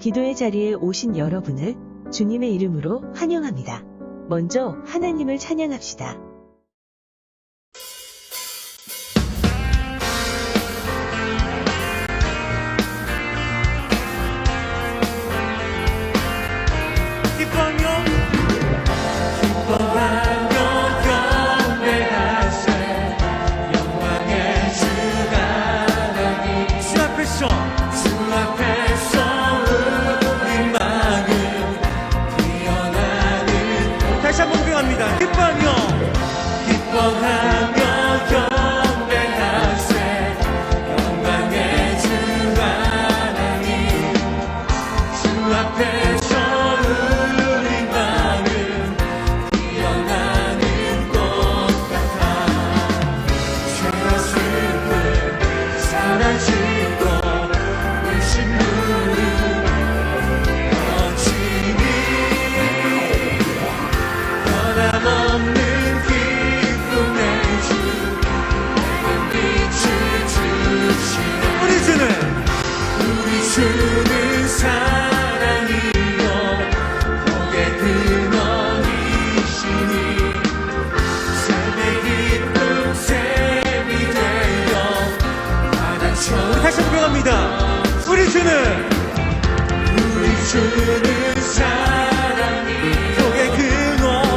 기도의 자리에 오신 여러분을 주님의 이름으로 환영합니다. 먼저 하나님을 찬양합시다. 다시 한번 고백합니다. 기뻐하며 경배하세 영광의 주 하나님 주 앞에서 우리 마음 피어나는 꽃 같아 죄가 슬픔 사라지고 울신 무릎 없는 기쁨의 주 빛을 주시네 우리 주는 사랑이요 복의 근원이시니 삶의 기쁨 샘이 되어 바다처럼 다시 고백합니다. 우리 주는 사랑이 복의 근원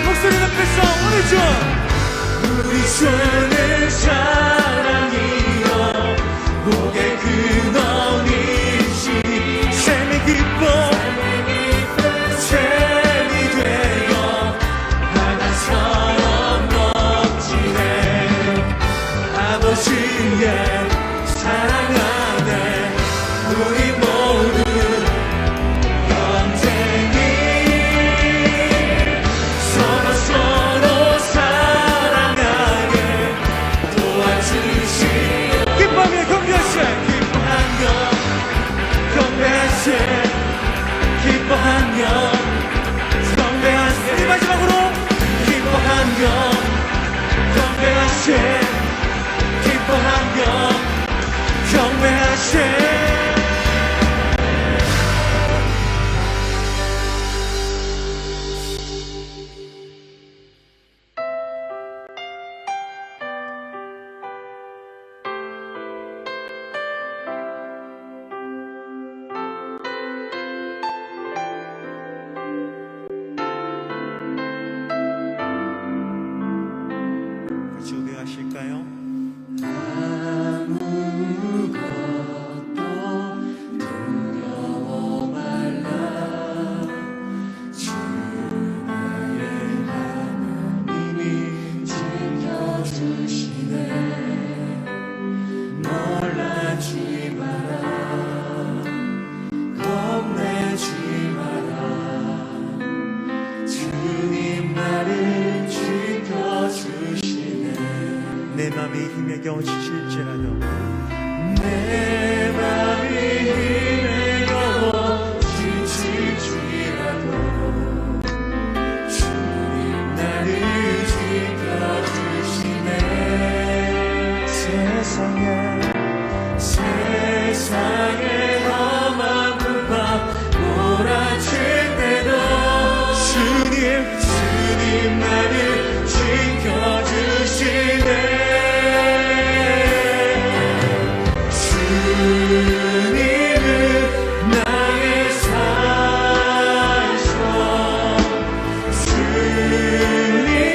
목소리 높여서 우리 주는 사랑이요 복의 근원이시니 삶의 기쁨 샘이 되어 바다처럼 넘치네 아버지의 사랑 안에 우리 모두 우리 마지막으로 기뻐하며 경배하세 기뻐하며 경배하세 하실까요? 아무것도 두려워 말라 주 나의 하나님이 지켜주시네 놀라지 마라 겁내지 마라 주님 나를 지켜주시네 내 맘이 힘에 겨워 지칠지라도 내 맘이 힘에 겨워 지칠지라도 주님 나를 지켜주시네 세상에 험한 불과 몰아칠 때도 주님 나를 지켜주시네 주님은 나의 살소 주님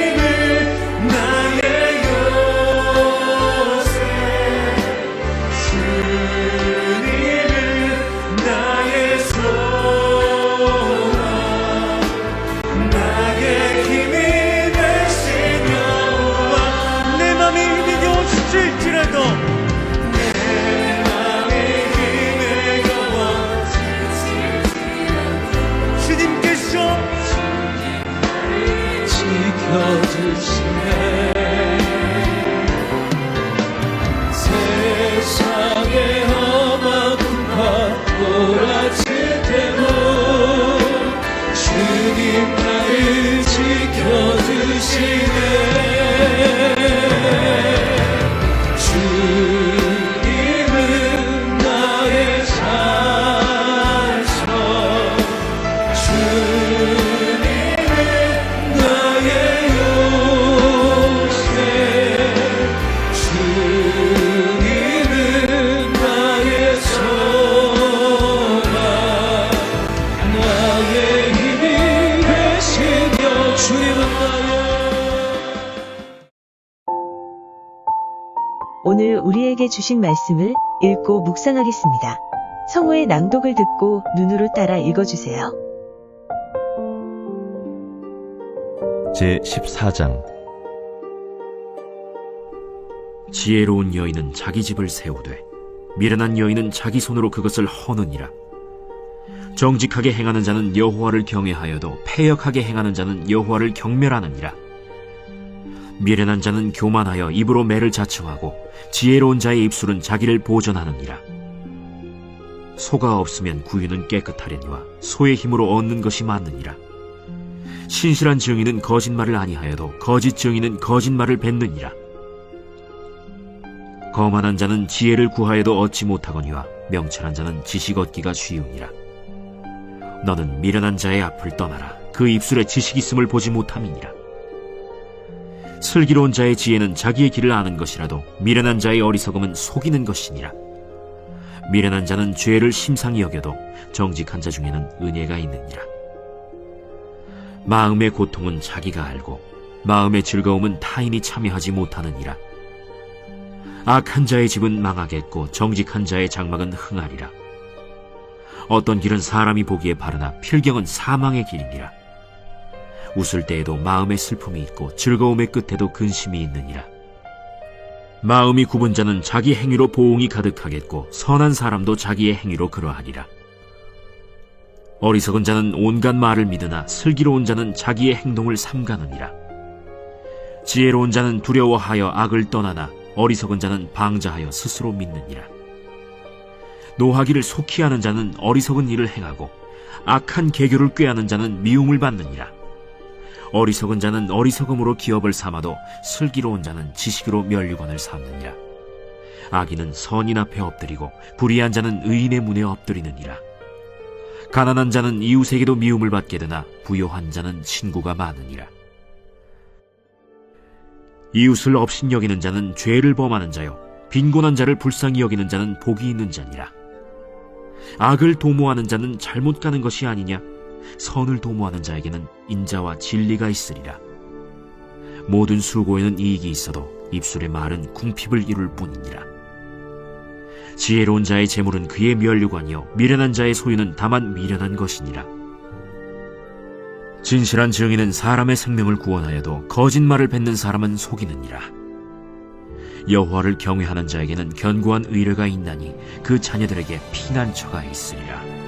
오늘 우리에게 주신 말씀을 읽고 묵상하겠습니다. 성우의 낭독을 듣고 눈으로 따라 읽어주세요. 제14장. 지혜로운 여인은 자기 집을 세우되 미련한 여인은 자기 손으로 그것을 허느니라. 정직하게 행하는 자는 여호와를 경외하여도 패역하게 행하는 자는 여호와를 경멸하느니라. 미련한 자는 교만하여 입으로 매를 자청하고 지혜로운 자의 입술은 자기를 보전하느니라. 소가 없으면 구유는 깨끗하려니와 소의 힘으로 얻는 것이 많느니라. 신실한 증인은 거짓말을 아니하여도 거짓 증인은 거짓말을 뱉느니라. 거만한 자는 지혜를 구하여도 얻지 못하거니와 명철한 자는 지식 얻기가 쉬우니라. 너는 미련한 자의 앞을 떠나라. 그 입술에 지식 있음을 보지 못함이니라. 슬기로운 자의 지혜는 자기의 길을 아는 것이라도 미련한 자의 어리석음은 속이는 것이니라. 미련한 자는 죄를 심상히 여겨도 정직한 자 중에는 은혜가 있느니라. 마음의 고통은 자기가 알고 마음의 즐거움은 타인이 참여하지 못하느니라. 악한 자의 집은 망하겠고 정직한 자의 장막은 흥하리라. 어떤 길은 사람이 보기에 바르나 필경은 사망의 길이니라. 웃을 때에도 마음의 슬픔이 있고 즐거움의 끝에도 근심이 있느니라. 마음이 굽은 자는 자기 행위로 보응이 가득하겠고 선한 사람도 자기의 행위로 그러하리라. 어리석은 자는 온갖 말을 믿으나 슬기로운 자는 자기의 행동을 삼가느니라. 지혜로운 자는 두려워하여 악을 떠나나 어리석은 자는 방자하여 스스로 믿느니라. 노하기를 속히 하는 자는 어리석은 일을 행하고 악한 계교를 꾀하는 자는 미움을 받느니라. 어리석은 자는 어리석음으로 기업을 삼아도 슬기로운 자는 지식으로 면류관을 삼느니라. 악인은 선인 앞에 엎드리고 불의한 자는 의인의 문에 엎드리느니라. 가난한 자는 이웃에게도 미움을 받게 되나 부요한 자는 친구가 많으니라. 이웃을 업신여기는 자는 죄를 범하는 자요 빈곤한 자를 불쌍히 여기는 자는 복이 있는 자니라. 악을 도모하는 자는 잘못 가는 것이 아니냐? 선을 도모하는 자에게는 인자와 진리가 있으리라. 모든 수고에는 이익이 있어도 입술의 말은 궁핍을 이룰 뿐이니라. 지혜로운 자의 재물은 그의 면류관이요 미련한 자의 소유는 다만 미련한 것이니라. 진실한 증인은 사람의 생명을 구원하여도 거짓말을 뱉는 사람은 속이느니라. 여호와를 경외하는 자에게는 견고한 의뢰가 있나니 그 자녀들에게 피난처가 있으리라.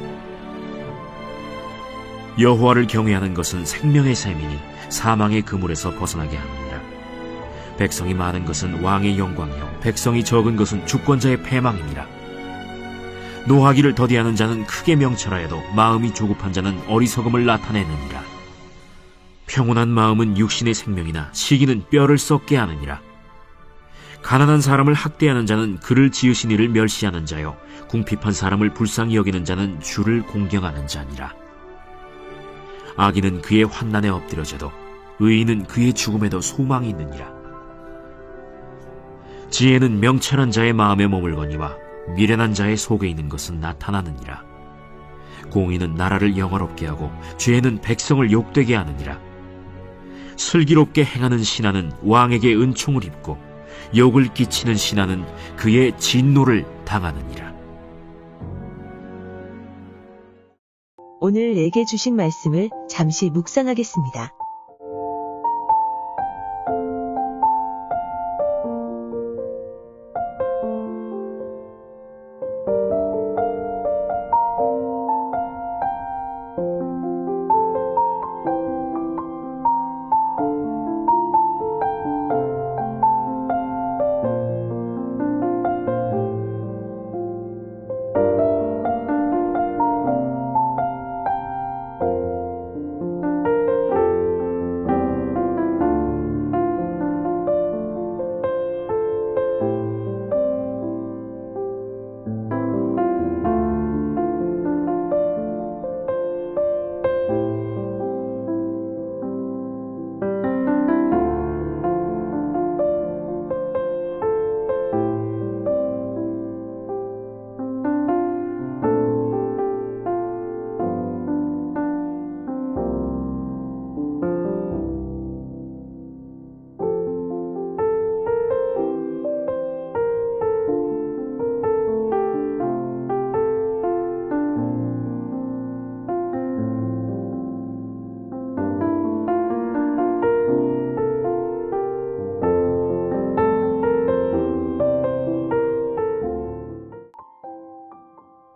여호와를 경외하는 것은 생명의 샘이니 사망의 그물에서 벗어나게 하느니라. 백성이 많은 것은 왕의 영광이요 백성이 적은 것은 주권자의 패망이니라. 노하기를 더디하는 자는 크게 명철하여도 마음이 조급한 자는 어리석음을 나타내느니라. 평온한 마음은 육신의 생명이나 시기는 뼈를 썩게 하느니라. 가난한 사람을 학대하는 자는 그를 지으신 이를 멸시하는 자요 궁핍한 사람을 불쌍히 여기는 자는 주를 공경하는 자니라. 악인은 그의 환난에 엎드려져도 의인은 그의 죽음에도 소망이 있느니라. 지혜는 명철한 자의 마음에 머물거니와 미련한 자의 속에 있는 것은 나타나느니라. 공의는 나라를 영화롭게 하고 죄는 백성을 욕되게 하느니라. 슬기롭게 행하는 신하는 왕에게 은총을 입고 욕을 끼치는 신하는 그의 진노를 당하느니라. 오늘 내게 주신 말씀을 잠시 묵상하겠습니다.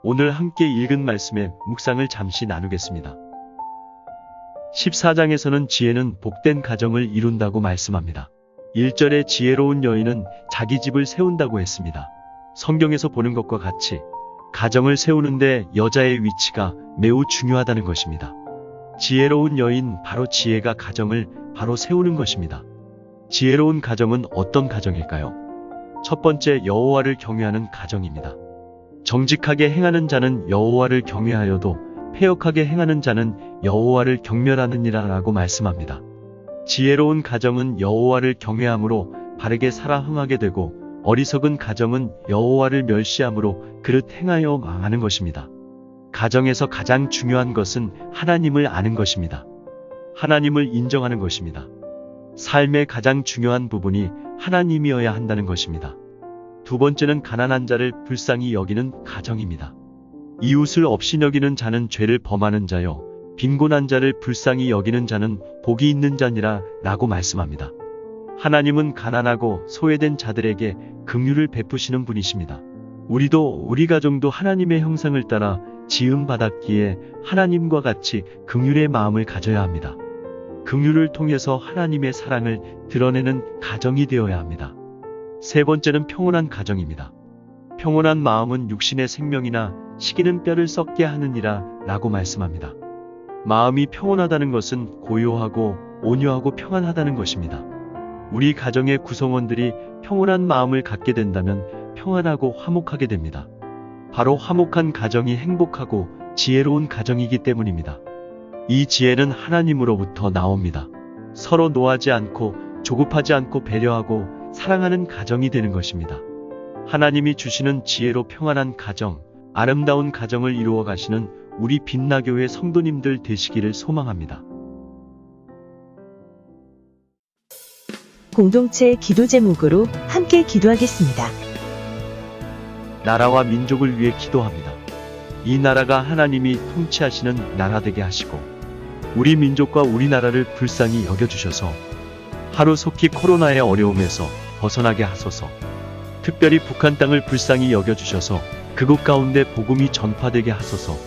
오늘 함께 읽은 말씀의 묵상을 잠시 나누겠습니다. 14장에서는 지혜는 복된 가정을 이룬다고 말씀합니다. 1절에 지혜로운 여인은 자기 집을 세운다고 했습니다. 성경에서 보는 것과 같이 가정을 세우는데 여자의 위치가 매우 중요하다는 것입니다. 지혜로운 여인, 바로 지혜가 가정을 바로 세우는 것입니다. 지혜로운 가정은 어떤 가정일까요? 첫 번째, 여호와를 경외하는 가정입니다. 정직하게 행하는 자는 여호와를 경외하여도 패역하게 행하는 자는 여호와를 경멸하느니라 라고 말씀합니다. 지혜로운 가정은 여호와를 경외함으로 바르게 살아 흥하게 되고, 어리석은 가정은 여호와를 멸시함으로 그릇 행하여 망하는 것입니다. 가정에서 가장 중요한 것은 하나님을 아는 것입니다. 하나님을 인정하는 것입니다. 삶의 가장 중요한 부분이 하나님이어야 한다는 것입니다. 두 번째는 가난한 자를 불쌍히 여기는 가정입니다. 이웃을 없이 여기는 자는 죄를 범하는 자요, 빈곤한 자를 불쌍히 여기는 자는 복이 있는 자니라 라고 말씀합니다. 하나님은 가난하고 소외된 자들에게 긍휼을 베푸시는 분이십니다. 우리 가정도 하나님의 형상을 따라 지음 받았기에 하나님과 같이 긍휼의 마음을 가져야 합니다. 긍휼을 통해서 하나님의 사랑을 드러내는 가정이 되어야 합니다. 세 번째는 평온한 가정입니다. 평온한 마음은 육신의 생명이나 시기는 뼈를 썩게 하느니라 라고 말씀합니다. 마음이 평온하다는 것은 고요하고 온유하고 평안하다는 것입니다. 우리 가정의 구성원들이 평온한 마음을 갖게 된다면 평안하고 화목하게 됩니다. 바로 화목한 가정이 행복하고 지혜로운 가정이기 때문입니다. 이 지혜는 하나님으로부터 나옵니다. 서로 노하지 않고 조급하지 않고 배려하고 사랑하는 가정이 되는 것입니다. 하나님이 주시는 지혜로 평안한 가정, 아름다운 가정을 이루어 가시는 우리 빛나교회 성도님들 되시기를 소망합니다. 공동체 기도 제목으로 함께 기도하겠습니다. 나라와 민족을 위해 기도합니다. 이 나라가 하나님이 통치하시는 나라 되게 하시고, 우리 민족과 우리나라를 불쌍히 여겨주셔서 하루속히 코로나의 어려움에서 벗어나게 하소서. 특별히 북한 땅을 불쌍히 여겨주셔서 그곳 가운데 복음이 전파되게 하소서.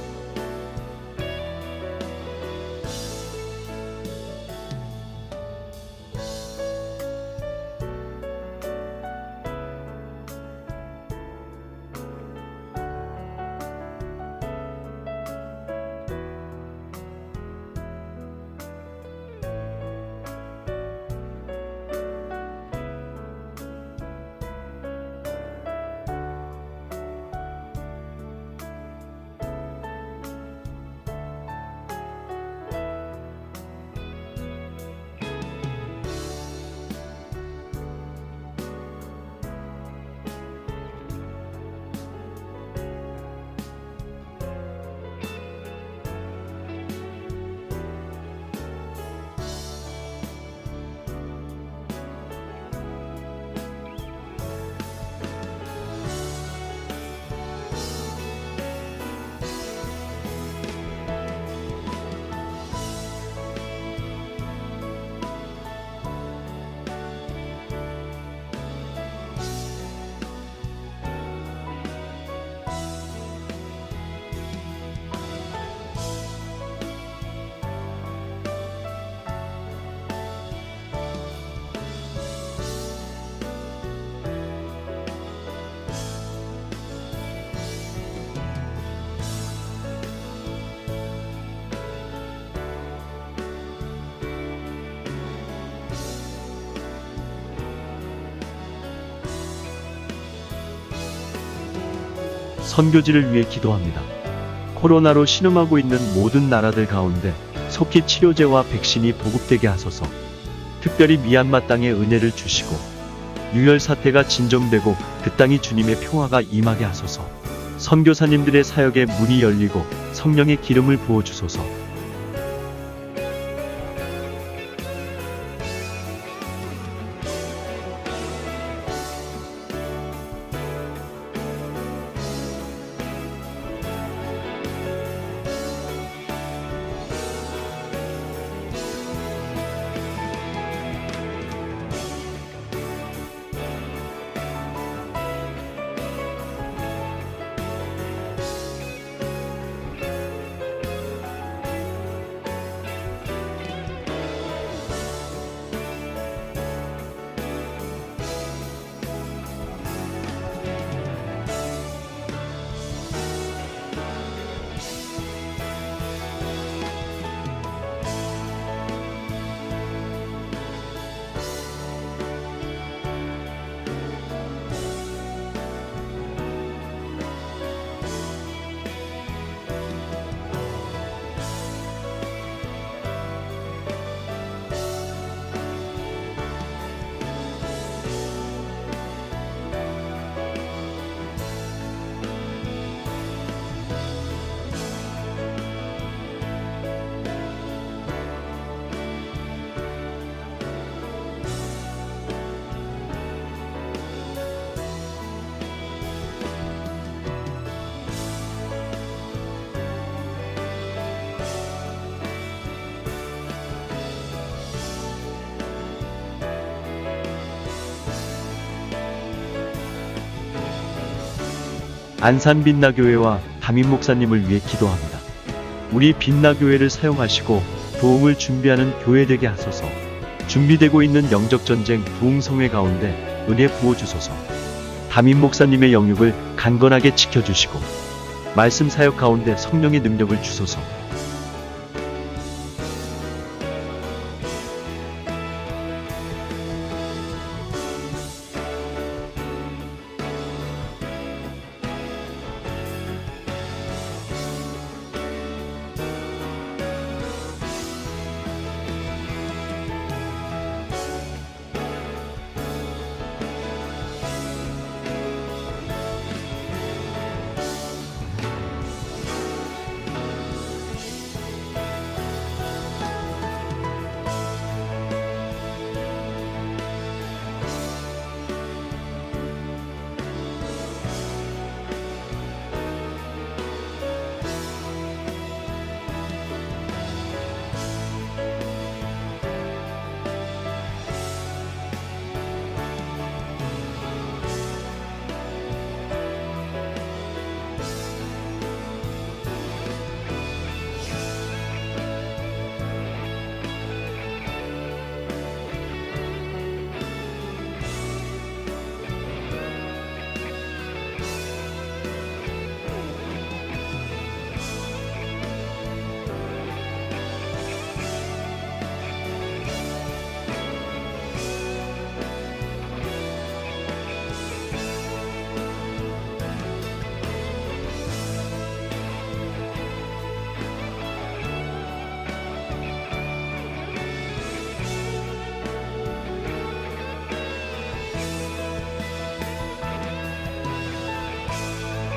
선교지를 위해 기도합니다. 코로나로 신음하고 있는 모든 나라들 가운데 속히 치료제와 백신이 보급되게 하소서. 특별히 미얀마 땅에 은혜를 주시고 유혈 사태가 진정되고 그 땅이 주님의 평화가 임하게 하소서. 선교사님들의 사역에 문이 열리고 성령의 기름을 부어주소서. 안산 빛나교회와 담임 목사님을 위해 기도합니다. 우리 빛나교회를 사용하시고 도움을 준비하는 교회 되게 하소서. 준비되고 있는 영적전쟁 부흥성회 가운데 은혜 부어주소서. 담임 목사님의 영육을 강건하게 지켜주시고 말씀 사역 가운데 성령의 능력을 주소서.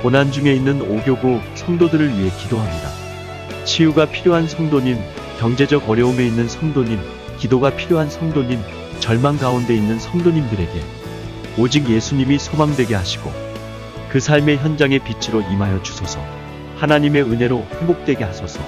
고난 중에 있는 오교구 성도들을 위해 기도합니다. 치유가 필요한 성도님, 경제적 어려움에 있는 성도님, 기도가 필요한 성도님, 절망 가운데 있는 성도님들에게 오직 예수님이 소망되게 하시고 그 삶의 현장의 빛으로 임하여 주소서. 하나님의 은혜로 회복되게 하소서.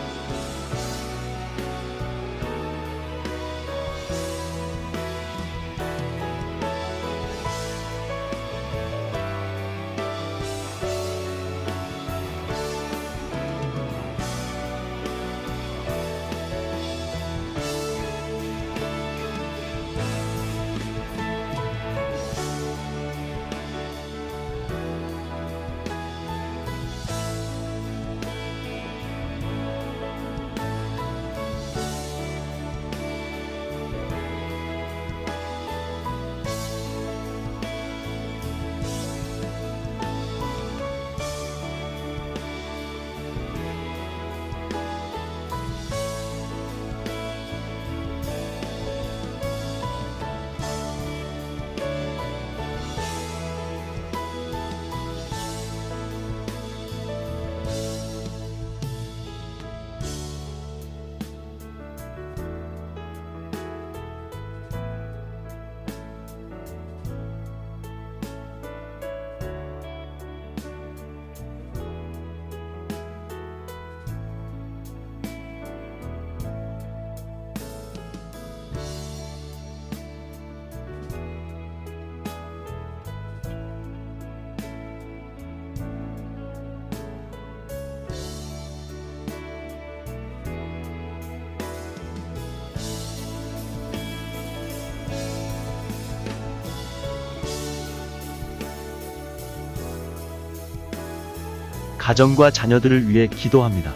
가정과 자녀들을 위해 기도합니다.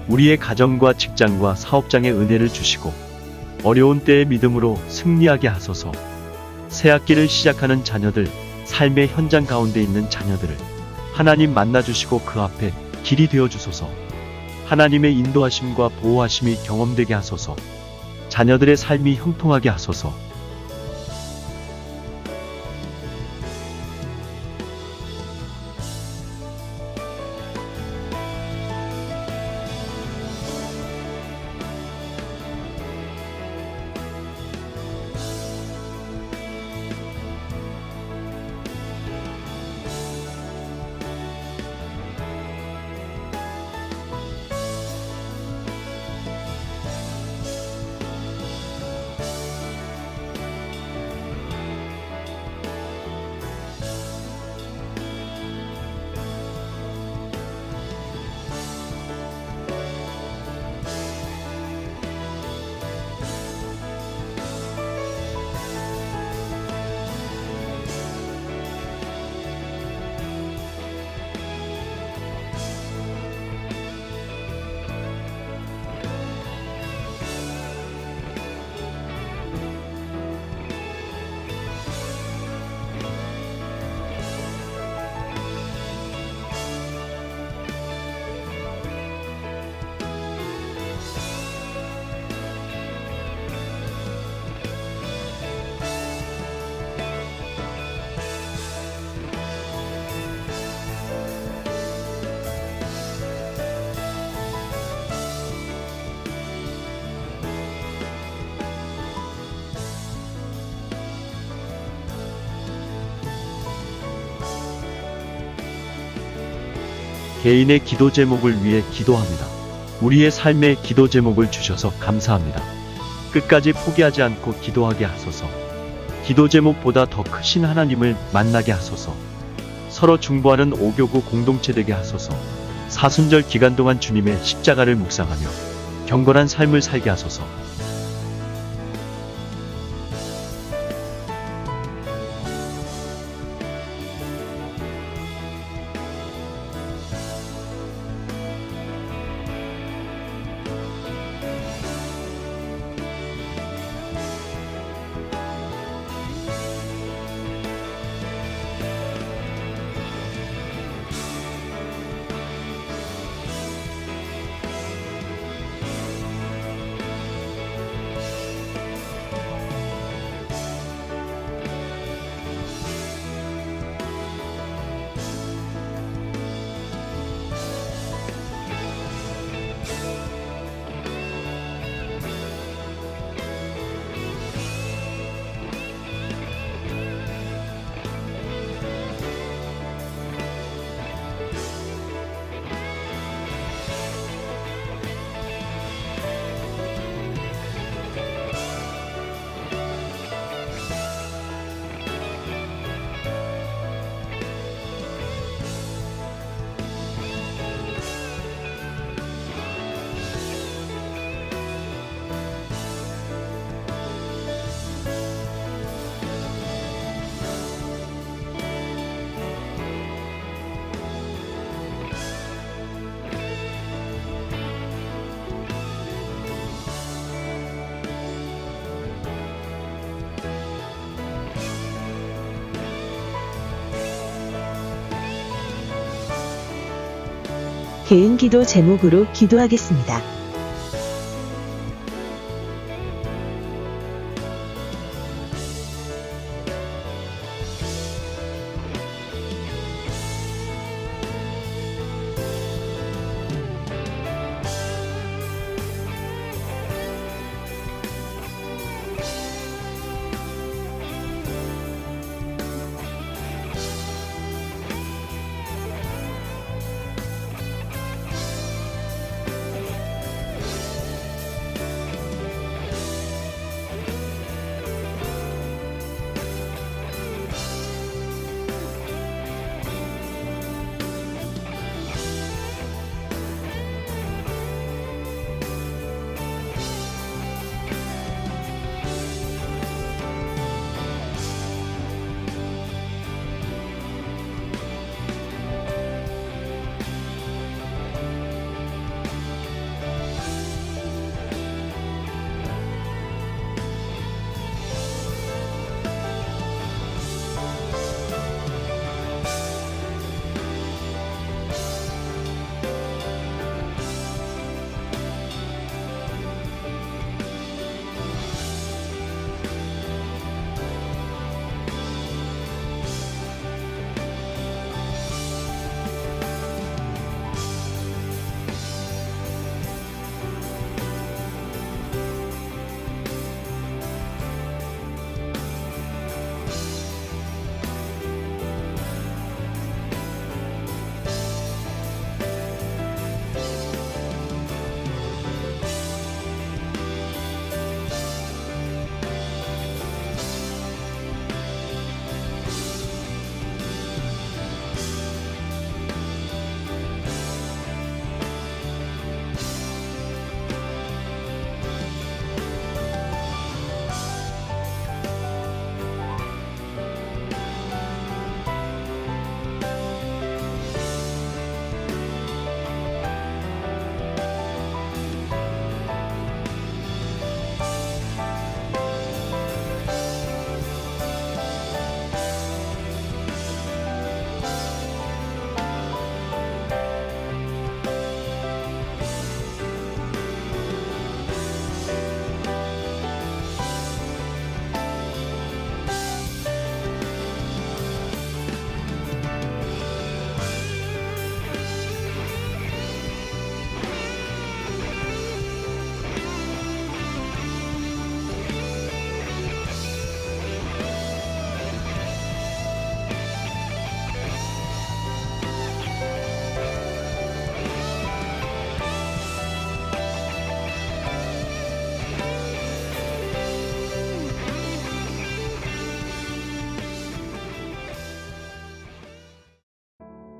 우리의 가정과 직장과 사업장에 은혜를 주시고 어려운 때에 믿음으로 승리하게 하소서. 새 학기를 시작하는 자녀들, 삶의 현장 가운데 있는 자녀들을 하나님 만나주시고 그 앞에 길이 되어주소서. 하나님의 인도하심과 보호하심이 경험되게 하소서. 자녀들의 삶이 형통하게 하소서. 개인의 기도 제목을 위해 기도합니다. 우리의 삶에 기도 제목을 주셔서 감사합니다. 끝까지 포기하지 않고 기도하게 하소서. 기도 제목보다 더 크신 하나님을 만나게 하소서. 서로 중보하는 5교구 공동체 되게 하소서. 사순절 기간 동안 주님의 십자가를 묵상하며 경건한 삶을 살게 하소서. 개인 기도 제목으로 기도하겠습니다.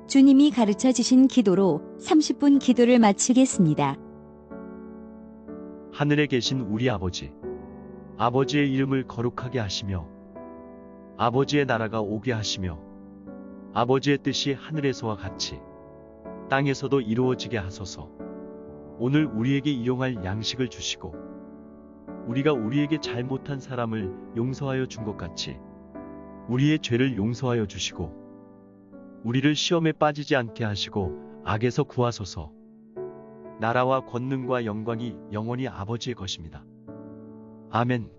주님이 가르쳐 주신 기도로 30분 기도를 마치겠습니다. 하늘에 계신 우리 아버지, 아버지의 이름을 거룩하게 하시며 아버지의 나라가 오게 하시며 아버지의 뜻이 하늘에서와 같이 땅에서도 이루어지게 하소서. 오늘 우리에게 일용할 양식을 주시고 우리가 우리에게 잘못한 사람을 용서하여 준 것 같이 우리의 죄를 용서하여 주시고 우리를 시험에 빠지지 않게 하시고 악에서 구하소서. 나라와 권능과 영광이 영원히 아버지의 것입니다. 아멘.